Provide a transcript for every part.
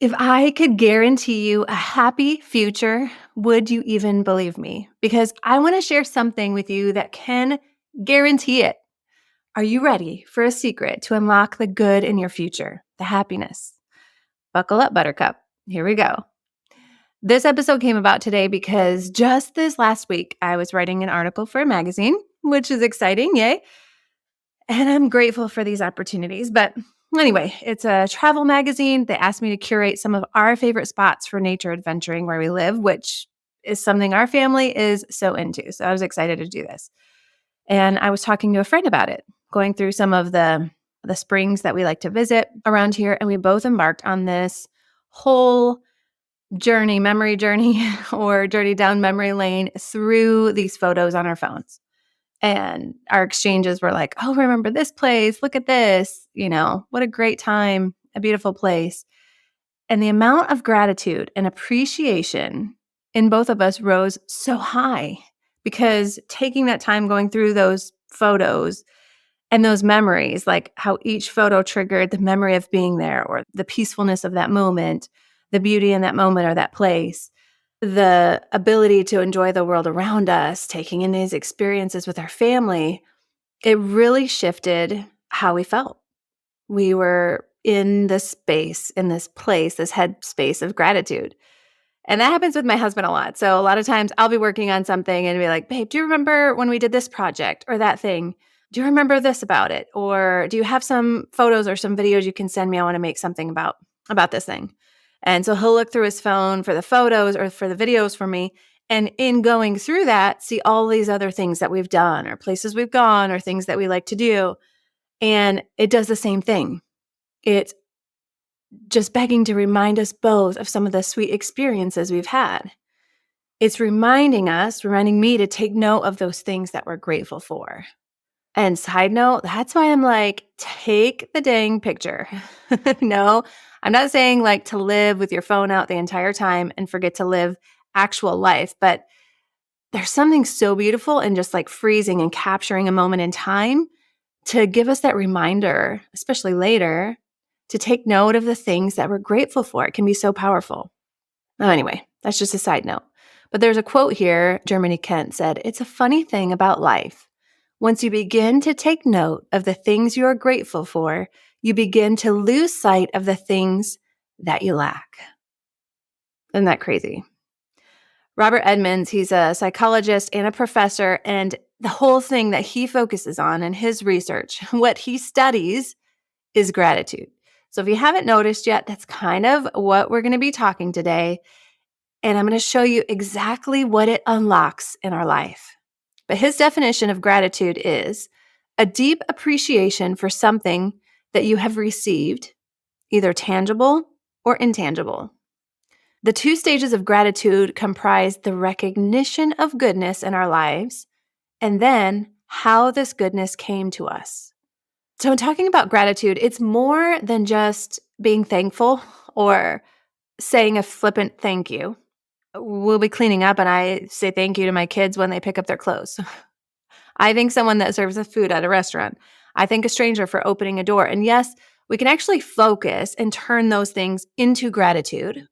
If I could guarantee you a happy future, would you even believe me? Because I want to share something with you that can guarantee it. Are you ready for a secret to unlock the good in your future, the happiness? Buckle up, Buttercup. Here we go. This episode came about today because just this last week, I was writing an article for a magazine, which is exciting, yay. And I'm grateful for these opportunities. But anyway, it's a travel magazine. They asked me to curate some of our favorite spots for nature adventuring where we live, which is something our family is so into. So I was excited to do this. And I was talking to a friend about it, going through some of the springs that we like to visit around here. And we both embarked on this whole journey, memory journey, or journey down memory lane through these photos on our phones. And our exchanges were like, oh, remember this place? Look at this. What a great time, a beautiful place. And the amount of gratitude and appreciation in both of us rose so high because taking that time going through those photos and those memories, like how each photo triggered the memory of being there or the peacefulness of that moment, the beauty in that moment or that place, the ability to enjoy the world around us, taking in these experiences with our family, it really shifted how we felt. We were in this space, in this place, this headspace of gratitude. And that happens with my husband a lot. So a lot of times I'll be working on something and be like, babe, do you remember when we did this project or that thing? Do you remember this about it? Or do you have some photos or some videos you can send me? I want to make something about this thing. And so he'll look through his phone for the photos or for the videos for me. And in going through that, see all these other things that we've done or places we've gone or things that we like to do. And it does the same thing. It's just begging to remind us both of some of the sweet experiences we've had. It's reminding me to take note of those things that we're grateful for. And side note, that's why I'm like, take the dang picture. No, I'm not saying like to live with your phone out the entire time and forget to live actual life, but there's something so beautiful in just like freezing and capturing a moment in time to give us that reminder, especially later, to take note of the things that we're grateful for. It can be so powerful. Anyway, that's just a side note. But there's a quote here. Germany Kent said, "It's a funny thing about life. Once you begin to take note of the things you are grateful for, you begin to lose sight of the things that you lack." Isn't that crazy? Robert Edmonds, he's a psychologist and a professor, and the whole thing that he focuses on in his research, what he studies, is gratitude. So if you haven't noticed yet, that's kind of what we're going to be talking today. And I'm going to show you exactly what it unlocks in our life. But his definition of gratitude is a deep appreciation for something that you have received, either tangible or intangible. The two stages of gratitude comprise the recognition of goodness in our lives and then how this goodness came to us. So in talking about gratitude, it's more than just being thankful or saying a flippant thank you. We'll be cleaning up and I say thank you to my kids when they pick up their clothes. I thank someone that serves us food at a restaurant. I thank a stranger for opening a door. And yes, we can actually focus and turn those things into gratitude.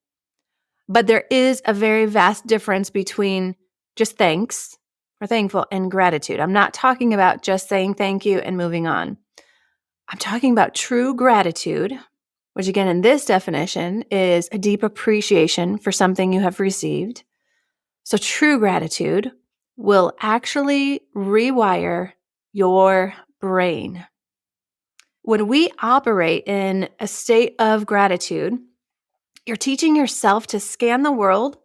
But there is a very vast difference between just thanks or thankful and gratitude. I'm not talking about just saying thank you and moving on. I'm talking about true gratitude, which again, in this definition, is a deep appreciation for something you have received. So true gratitude will actually rewire your brain. When we operate in a state of gratitude, you're teaching yourself to scan the world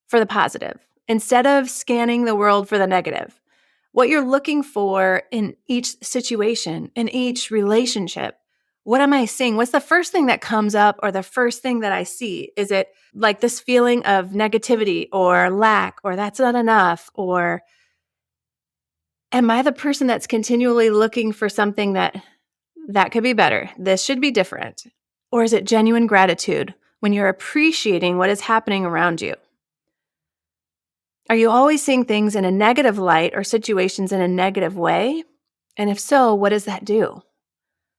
for the positive instead of scanning the world for the negative. What you're looking for in each situation, in each relationship. What am I seeing? What's the first thing that comes up or the first thing that I see? Is it like this feeling of negativity or lack or that's not enough? Or am I the person that's continually looking for something that could be better? This should be different. Or is it genuine gratitude when you're appreciating what is happening around you? Are you always seeing things in a negative light or situations in a negative way? And if so, what does that do?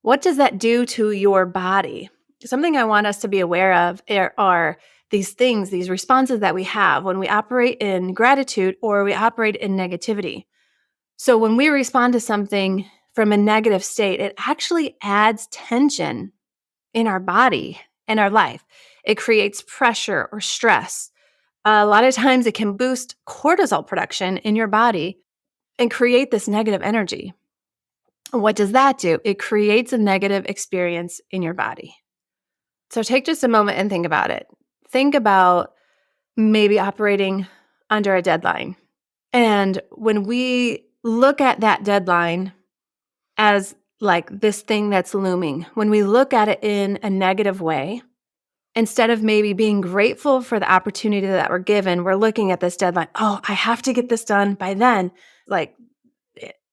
What does that do to your body? Something I want us to be aware of are these things, these responses that we have when we operate in gratitude or we operate in negativity. So when we respond to something from a negative state, it actually adds tension in our body and our life. It creates pressure or stress. A lot of times it can boost cortisol production in your body and create this negative energy. What does that do? It creates a negative experience in your body. So take just a moment and think about it. Think about maybe operating under a deadline. And when we look at that deadline as like this thing that's looming, when we look at it in a negative way, instead of maybe being grateful for the opportunity that we're given, we're looking at this deadline. Oh, I have to get this done by then. Like,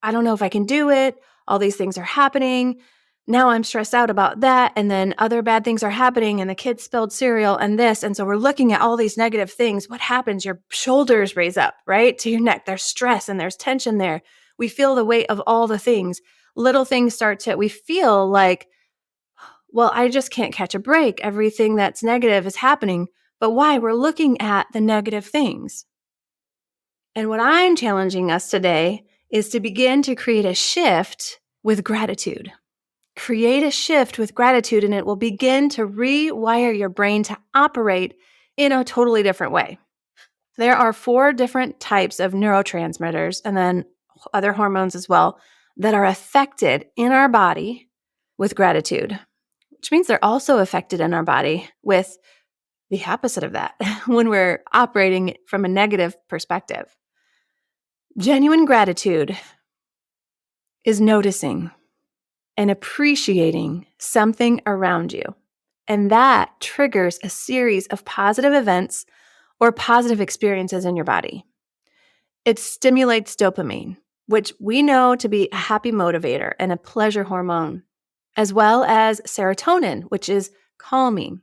I don't know if I can do it. All these things are happening. Now I'm stressed out about that. And then other bad things are happening and the kids spilled cereal and this. And so we're looking at all these negative things. What happens? Your shoulders raise up, right? To your neck. There's stress and there's tension there. We feel the weight of all the things. Little things we feel like, well, I just can't catch a break. Everything that's negative is happening. But why? We're looking at the negative things. And what I'm challenging us today is to begin to create a shift with gratitude. Create a shift with gratitude, and it will begin to rewire your brain to operate in a totally different way. There are 4 different types of neurotransmitters and then other hormones as well that are affected in our body with gratitude, which means they're also affected in our body with the opposite of that when we're operating from a negative perspective. Genuine gratitude is noticing and appreciating something around you. And that triggers a series of positive events or positive experiences in your body. It stimulates dopamine, which we know to be a happy motivator and a pleasure hormone, as well as serotonin, which is calming.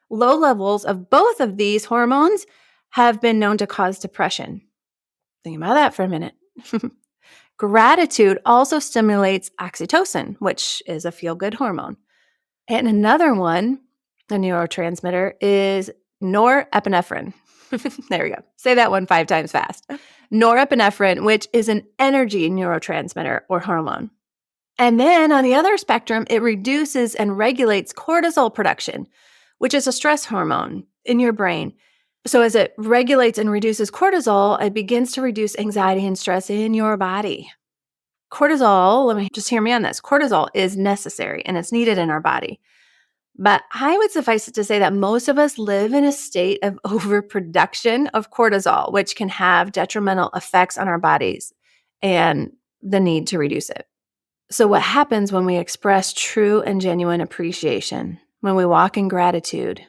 Low levels of both of these hormones have been known to cause depression. Think about that for a minute. Gratitude also stimulates oxytocin, which is a feel-good hormone. And another one, a neurotransmitter, is norepinephrine. There we go. Say that one 5 times fast. Norepinephrine, which is an energy neurotransmitter or hormone. And then on the other spectrum, it reduces and regulates cortisol production, which is a stress hormone in your brain. So as it regulates and reduces cortisol, it begins to reduce anxiety and stress in your body. Cortisol, let me just hear me on this. Cortisol is necessary and it's needed in our body. But I would suffice it to say that most of us live in a state of overproduction of cortisol, which can have detrimental effects on our bodies and the need to reduce it. So what happens when we express true and genuine appreciation, when we walk in gratitude?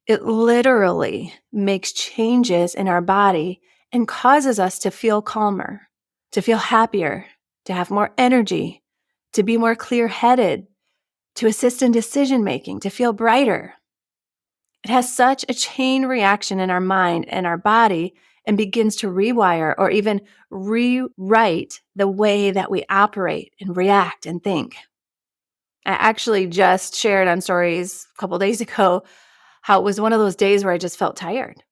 It literally makes changes in our body and causes us to feel calmer, to feel happier, to have more energy, to be more clear-headed, to assist in decision-making, to feel brighter. It has such a chain reaction in our mind and our body and begins to rewire or even rewrite the way that we operate and react and think. I actually just shared on stories a couple days ago how it was one of those days where I just felt tired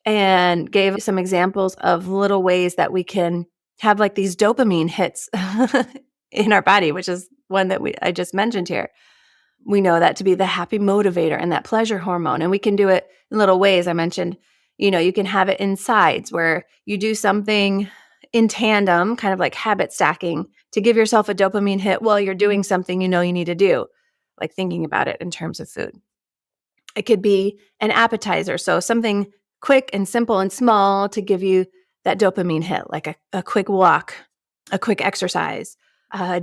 and gave some examples of little ways that we can have like these dopamine hits in our body, which is one that I just mentioned here. We know that to be the happy motivator and that pleasure hormone, and we can do it in little ways. I mentioned, you can have it in sides where you do something in tandem, kind of like habit stacking to give yourself a dopamine hit while you're doing something you need to do, like thinking about it in terms of food. It could be an appetizer, so something quick and simple and small to give you that dopamine hit, like a quick walk, a quick exercise,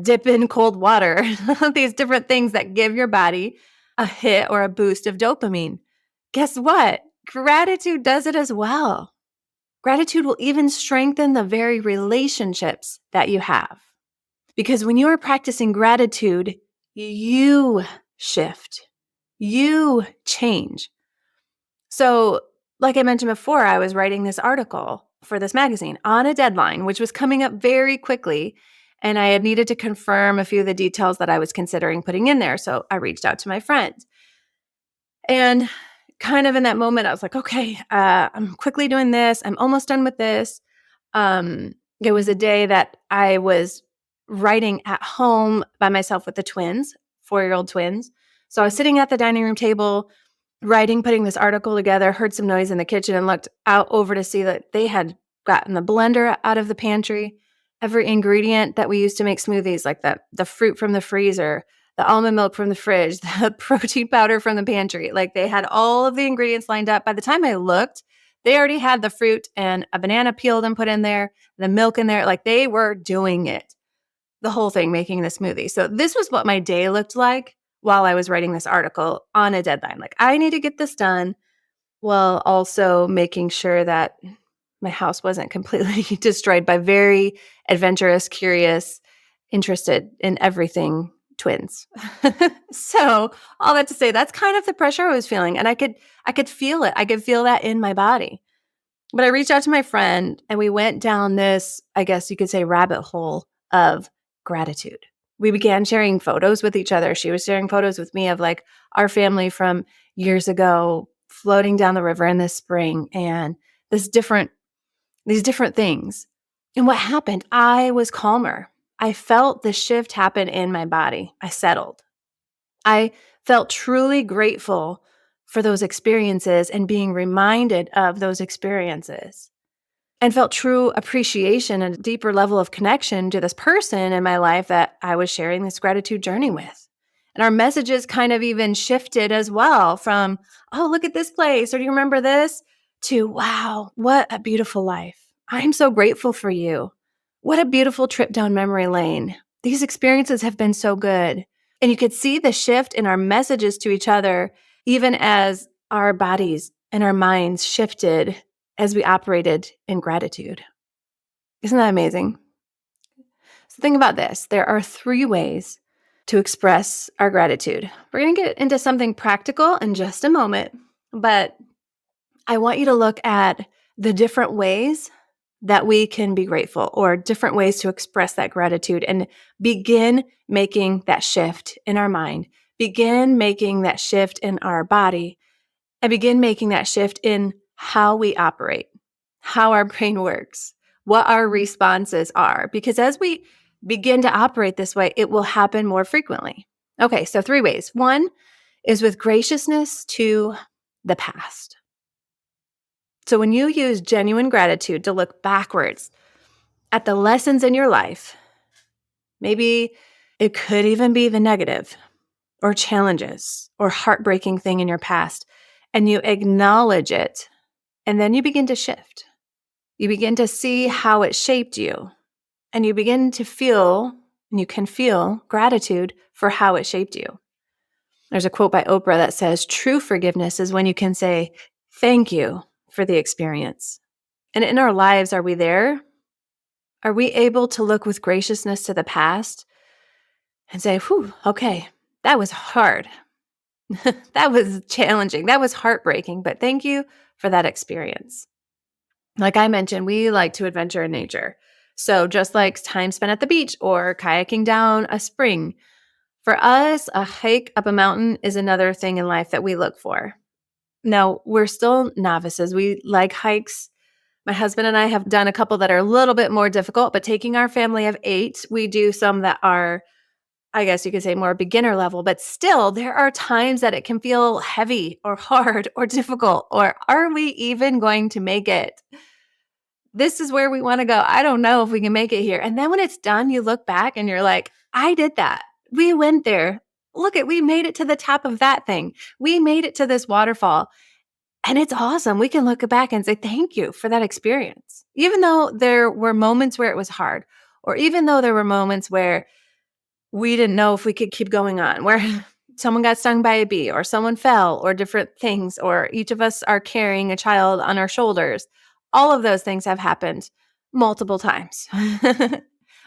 dip in cold water, these different things that give your body a hit or a boost of dopamine. Guess what? Gratitude does it as well. Gratitude will even strengthen the very relationships that you have. Because when you are practicing gratitude, you shift. You change. So, like I mentioned before, I was writing this article for this magazine on a deadline, which was coming up very quickly. And I had needed to confirm a few of the details that I was considering putting in there. So I reached out to my friend. And kind of in that moment, I was like, okay, I'm quickly doing this. I'm almost done with this. It was a day that I was writing at home by myself with the twins, 4-year-old twins. So I was sitting at the dining room table, writing, putting this article together, heard some noise in the kitchen and looked out over to see that they had gotten the blender out of the pantry. Every ingredient that we use to make smoothies, like the fruit from the freezer, the almond milk from the fridge, the protein powder from the pantry. Like they had all of the ingredients lined up. By the time I looked, they already had the fruit and a banana peeled and put in there, the milk in there. Like they were doing it, the whole thing, making the smoothie. So this was what my day looked like while I was writing this article on a deadline. Like I need to get this done while also making sure that my house wasn't completely destroyed by very adventurous, curious, interested in everything twins. So all that to say, that's kind of the pressure I was feeling. And I could feel it. I could feel that in my body. But I reached out to my friend and we went down this, I guess you could say, rabbit hole of gratitude. We began sharing photos with each other. She was sharing photos with me of like our family from years ago floating down the river in the spring and these different things. And what happened? I was calmer. I felt the shift happen in my body. I settled. I felt truly grateful for those experiences and being reminded of those experiences, and felt true appreciation and a deeper level of connection to this person in my life that I was sharing this gratitude journey with. And our messages kind of even shifted as well from, oh, look at this place, or do you remember this? To, wow, what a beautiful life. I'm so grateful for you. What a beautiful trip down memory lane. These experiences have been so good. And you could see the shift in our messages to each other, even as our bodies and our minds shifted as we operated in gratitude. Isn't that amazing? So think about this. There are 3 ways to express our gratitude. We're going to get into something practical in just a moment, but I want you to look at the different ways that we can be grateful, or different ways to express that gratitude, and begin making that shift in our mind, begin making that shift in our body, and begin making that shift in how we operate, how our brain works, what our responses are. Because as we begin to operate this way, it will happen more frequently. Okay, so 3 ways. 1 is with graciousness to the past. So when you use genuine gratitude to look backwards at the lessons in your life, maybe it could even be the negative or challenges or heartbreaking thing in your past, and you acknowledge it, and then you begin to shift. You begin to see how it shaped you, and you begin to feel, and you can feel gratitude for how it shaped you. There's a quote by Oprah that says, true forgiveness is when you can say, thank you for the experience. And in our lives, are we there? Are we able to look with graciousness to the past and say, whew, okay, that was hard. That was challenging. That was heartbreaking, but thank you for that experience. Like I mentioned, we like to adventure in nature. So just like time spent at the beach or kayaking down a spring, for us, a hike up a mountain is another thing in life that we look for. Now, we're still novices. We like hikes. My husband and I have done a couple that are a little bit more difficult, but taking our family of 8, we do some that are, I guess you could say, more beginner level, but still there are times that it can feel heavy or hard or difficult, or are we even going to make it? This is where we want to go. I don't know if we can make it here. And then when it's done, you look back and you're like, I did that. We went there. We made it to the top of that thing. We made it to this waterfall. And it's awesome. We can look back and say, thank you for that experience. Even though there were moments where it was hard, or even though there were moments where we didn't know if we could keep going on, where someone got stung by a bee, or someone fell, or different things, or each of us are carrying a child on our shoulders. All of those things have happened multiple times.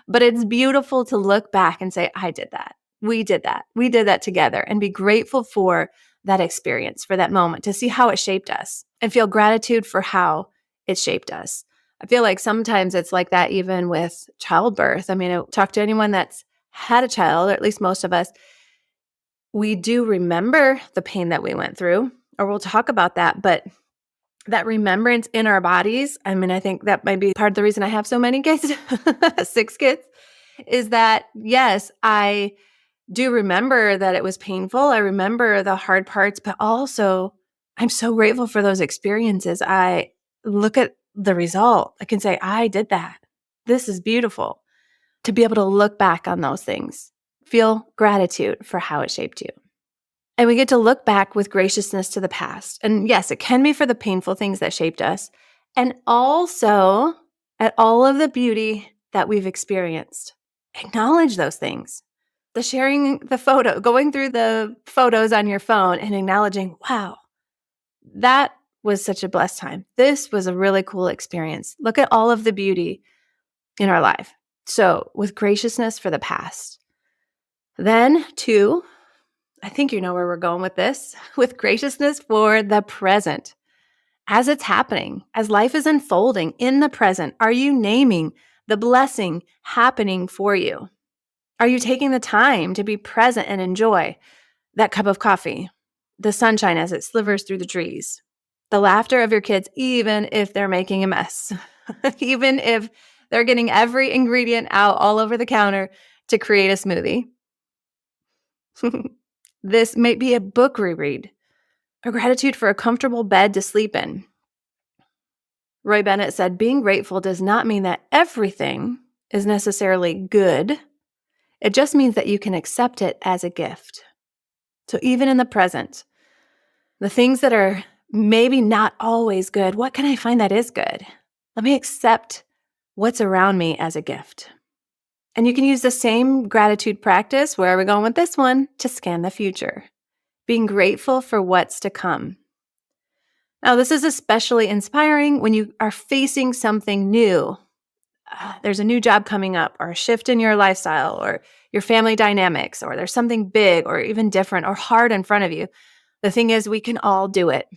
But it's beautiful to look back and say, I did that. We did that. We did that together, and be grateful for that experience, for that moment, to see how it shaped us, and feel gratitude for how it shaped us. I feel like sometimes it's like that even with childbirth. I mean, I talk to anyone that's had a child, or at least most of us. we do remember the pain that we went through, or we'll talk about that, but that remembrance in our bodies, I mean, I think that might be part of the reason I have so many kids, 6 kids, is that, yes, I do remember that it was painful. I remember the hard parts, but also I'm so grateful for those experiences. I look at the result. I can say, I did that. This is beautiful. To be able to look back on those things, feel gratitude for how it shaped you. And we get to look back with graciousness to the past. And yes, it can be for the painful things that shaped us, and also at all of the beauty that we've experienced. Acknowledge those things. The sharing the photo, going through the photos on your phone and acknowledging, wow, that was such a blessed time. This was a really cool experience. Look at all of the beauty in our life. So, with graciousness for the past. Then, 2, I think you know where we're going with this, with graciousness for the present. As it's happening, as life is unfolding in the present, are you naming the blessing happening for you? Are you taking the time to be present and enjoy that cup of coffee, the sunshine as it slivers through the trees, the laughter of your kids, even if they're making a mess, even if they're getting every ingredient out all over the counter to create a smoothie? This may be a book reread, a gratitude for a comfortable bed to sleep in. Roy Bennett said, being grateful does not mean that everything is necessarily good. It just means that you can accept it as a gift. So even in the present, the things that are maybe not always good, what can I find that is good? Let me accept what's around me as a gift. And you can use the same gratitude practice, where are we going with this one, to scan the future. Being grateful for what's to come. Now, this is especially inspiring when you are facing something new. There's a new job coming up, or a shift in your lifestyle, or your family dynamics, or there's something big or even different or hard in front of you. The thing is, we can all do it.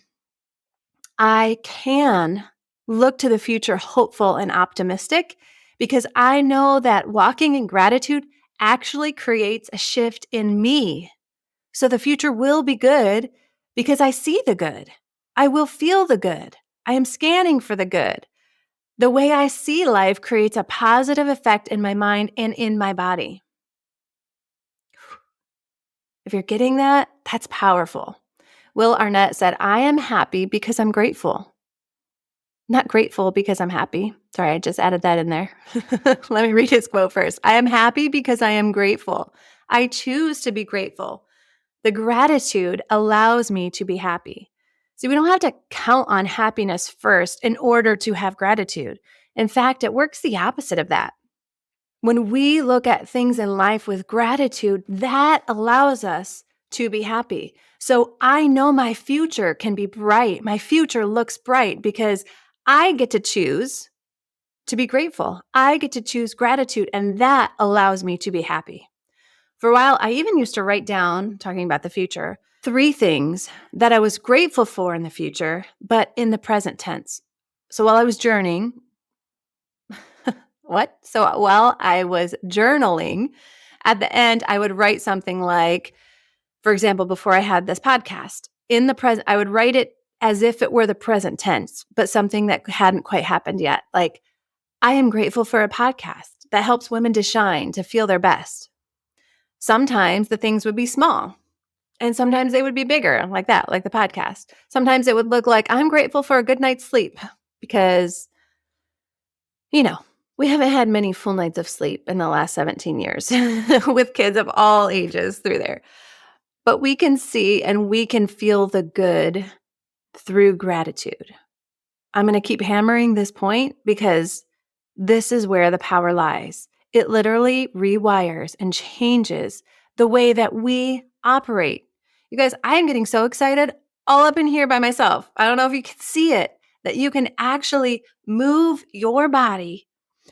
I can look to the future hopeful and optimistic, because I know that walking in gratitude actually creates a shift in me. So the future will be good because I see the good. I will feel the good. I am scanning for the good. The way I see life creates a positive effect in my mind and in my body. If you're getting that, that's powerful. Will Arnett said, I am happy because I'm grateful. Not grateful because I'm happy. Sorry, I just added that in there. Let me read his quote first. I am happy because I am grateful. I choose to be grateful. The gratitude allows me to be happy. See, we don't have to count on happiness first in order to have gratitude. In fact, it works the opposite of that. When we look at things in life with gratitude, that allows us to be happy. So I know my future can be bright. My future looks bright because I get to choose to be grateful. I get to choose gratitude, and that allows me to be happy. For a while, I even used to write down, talking about the future, 3 things that I was grateful for in the future, but in the present tense. So while I was journeying, while I was journaling, at the end, I would write something like, for example, before I had this podcast, in the present, I would write it as if it were the present tense, but something that hadn't quite happened yet. Like, I am grateful for a podcast that helps women to shine, to feel their best. Sometimes the things would be small, and sometimes they would be bigger, like that, like the podcast. Sometimes it would look like, I'm grateful for a good night's sleep because, we haven't had many full nights of sleep in the last 17 years with kids of all ages through there. But we can see and we can feel the good through gratitude. I'm going to keep hammering this point because this is where the power lies. It literally rewires and changes the way that we operate. You guys, I am getting so excited all up in here by myself. I don't know if you can see it, that you can actually move your body,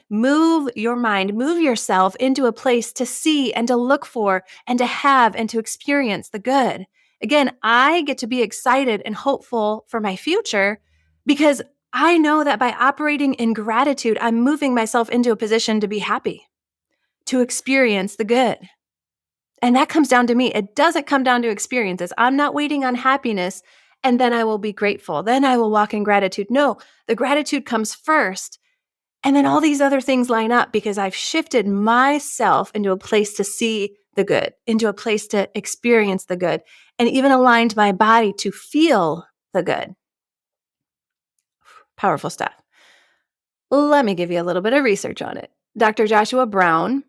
move your mind, move yourself into a place to see and to look for and to have and to experience the good. Again, I get to be excited and hopeful for my future because I know that by operating in gratitude, I'm moving myself into a position to be happy, to experience the good. And that comes down to me. It doesn't come down to experiences. I'm not waiting on happiness and then I will be grateful. Then I will walk in gratitude. No, the gratitude comes first. And then all these other things line up because I've shifted myself into a place to see the good, into a place to experience the good, and even aligned my body to feel the good. Powerful stuff. Let me give you a little bit of research on it. Dr. Joshua Brown,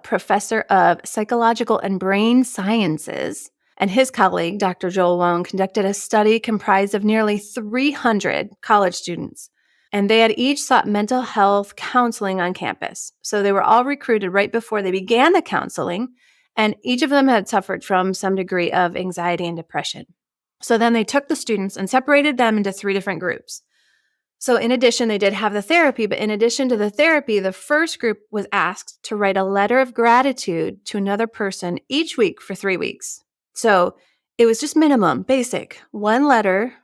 professor of psychological and brain sciences, and his colleague, Dr. Joel Wong, conducted a study comprised of nearly 300 college students. And they had each sought mental health counseling on campus. So they were all recruited right before they began the counseling, and each of them had suffered from some degree of anxiety and depression. So then they took the students and separated them into 3 different groups. So in addition, they did have the therapy, but in addition to the therapy, the first group was asked to write a letter of gratitude to another person each week for 3 weeks. So it was just minimum, basic, 1 letter,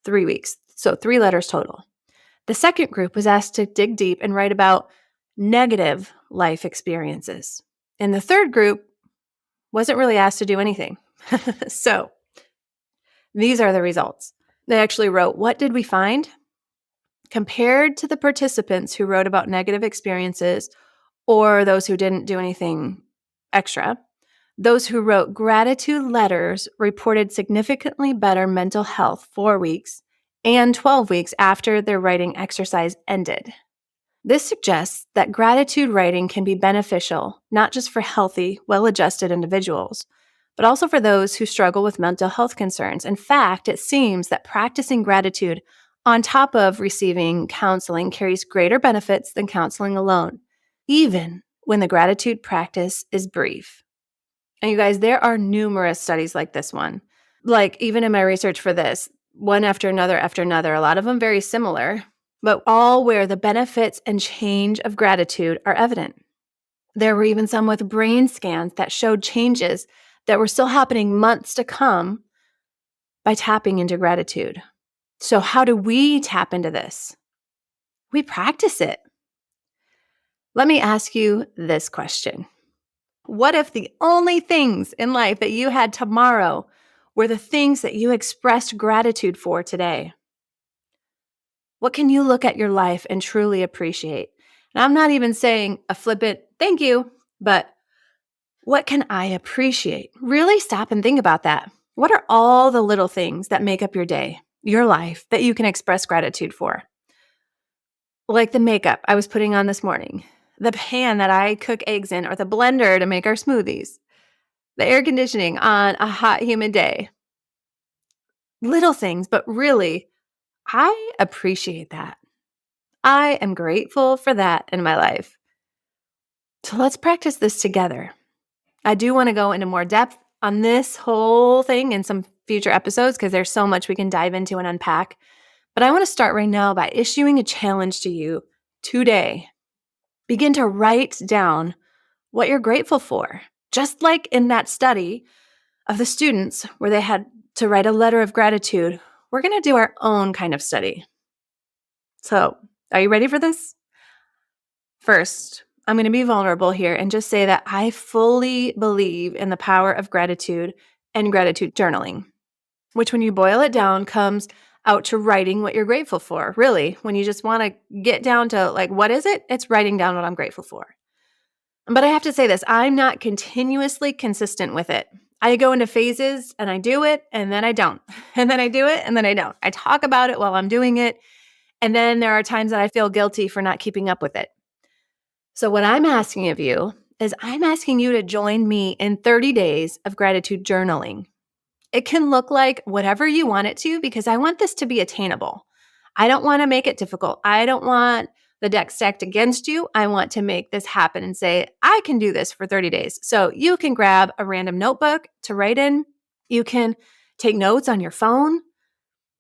3 weeks. So 3 letters total. The second group was asked to dig deep and write about negative life experiences. And the third group wasn't really asked to do anything. So these are the results. They actually wrote, what did we find? Compared to the participants who wrote about negative experiences or those who didn't do anything extra, those who wrote gratitude letters reported significantly better mental health 4 weeks and 12 weeks after their writing exercise ended. This suggests that gratitude writing can be beneficial, not just for healthy, well-adjusted individuals, but also for those who struggle with mental health concerns. In fact, it seems that practicing gratitude on top of receiving counseling carries greater benefits than counseling alone, even when the gratitude practice is brief. And you guys, there are numerous studies like this one. Like even in my research for this, one after another, a lot of them very similar, but all where the benefits and change of gratitude are evident. There were even some with brain scans that showed changes that were still happening months to come by tapping into gratitude. So how do we tap into this? We practice it. Let me ask you this question. What if the only things in life that you had tomorrow were the things that you expressed gratitude for today? What can you look at your life and truly appreciate? And I'm not even saying a flippant thank you, but what can I appreciate? Really stop and think about that. What are all the little things that make up your day, your life, that you can express gratitude for? Like the makeup I was putting on this morning, the pan that I cook eggs in, or the blender to make our smoothies, the air conditioning on a hot, humid day. Little things, but really, I appreciate that. I am grateful for that in my life. So let's practice this together. I do want to go into more depth on this whole thing in some future episodes because there's so much we can dive into and unpack. But I want to start right now by issuing a challenge to you today. Begin to write down what you're grateful for. Just like in that study of the students where they had to write a letter of gratitude, we're going to do our own kind of study. So, are you ready for this? First, I'm going to be vulnerable here and just say that I fully believe in the power of gratitude and gratitude journaling, which when you boil it down comes out to writing what you're grateful for. Really, when you just want to get down to like, what is it? It's writing down what I'm grateful for. But I have to say this, I'm not continuously consistent with it. I go into phases and I do it and then I don't. And then I do it and then I don't. I talk about it while I'm doing it. And then there are times that I feel guilty for not keeping up with it. So what I'm asking of you is I'm asking you to join me in 30 days of gratitude journaling. It can look like whatever you want it to because I want this to be attainable. I don't want to make it difficult. I don't want the deck stacked against you. I want to make this happen and say, I can do this for 30 days. So you can grab a random notebook to write in. You can take notes on your phone.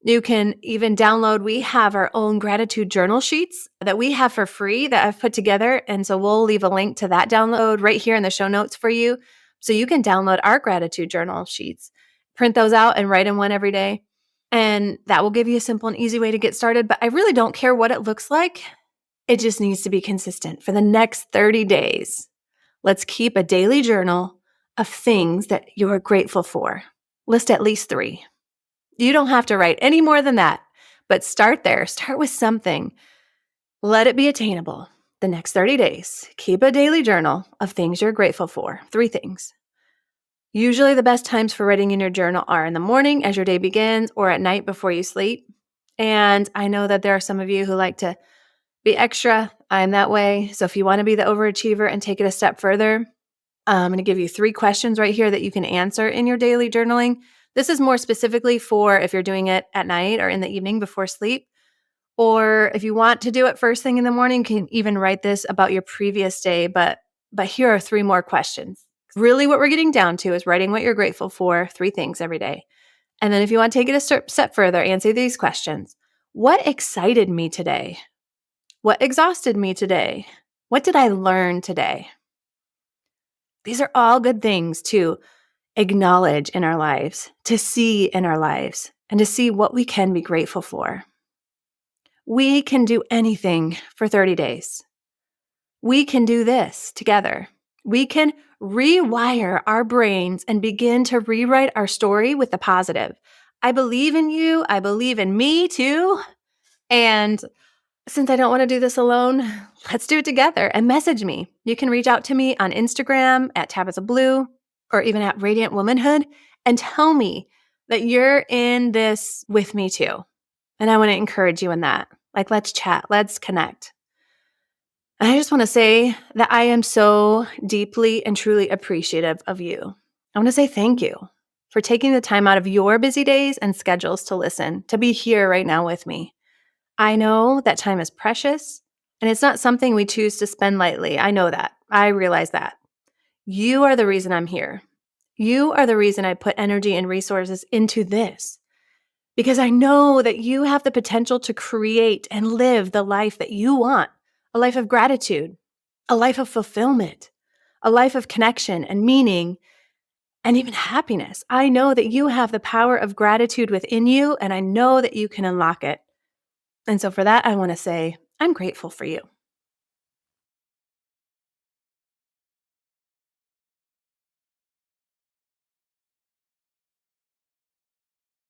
You can even download, we have our own gratitude journal sheets that we have for free that I've put together. And so we'll leave a link to that download right here in the show notes for you. So you can download our gratitude journal sheets, print those out and write in one every day. And that will give you a simple and easy way to get started. But I really don't care what it looks like. It just needs to be consistent for the next 30 days. Let's keep a daily journal of things that you are grateful for. List at least 3. You don't have to write any more than that, but start there. Start with something. Let it be attainable. The next 30 days, keep a daily journal of things you're grateful for. 3 things. Usually the best times for writing in your journal are in the morning as your day begins or at night before you sleep. And I know that there are some of you who like to be extra. I'm that way. So if you want to be the overachiever and take it a step further, I'm going to give you 3 questions right here that you can answer in your daily journaling. This is more specifically for if you're doing it at night or in the evening before sleep. Or if you want to do it first thing in the morning, you can even write this about your previous day. But here are 3 more questions. Really what we're getting down to is writing what you're grateful for, 3 things every day. And then if you want to take it a step further, answer these questions. What excited me today? What exhausted me today? What did I learn today? These are all good things to acknowledge in our lives, to see in our lives, and to see what we can be grateful for. We can do anything for 30 days. We can do this together. We can rewire our brains and begin to rewrite our story with the positive. I believe in you. I believe in me too. And since I don't want to do this alone, let's do it together and message me. You can reach out to me on Instagram at Tabitha Blue or even at Radiant Womanhood and tell me that you're in this with me too. And I want to encourage you in that. Like, let's chat, let's connect. And I just want to say that I am so deeply and truly appreciative of you. I want to say thank you for taking the time out of your busy days and schedules to listen, to be here right now with me. I know that time is precious and it's not something we choose to spend lightly. I know that. I realize that. You are the reason I'm here. You are the reason I put energy and resources into this. Because I know that you have the potential to create and live the life that you want, a life of gratitude, a life of fulfillment, a life of connection and meaning, and even happiness. I know that you have the power of gratitude within you, and I know that you can unlock it. And so for that, I want to say, I'm grateful for you.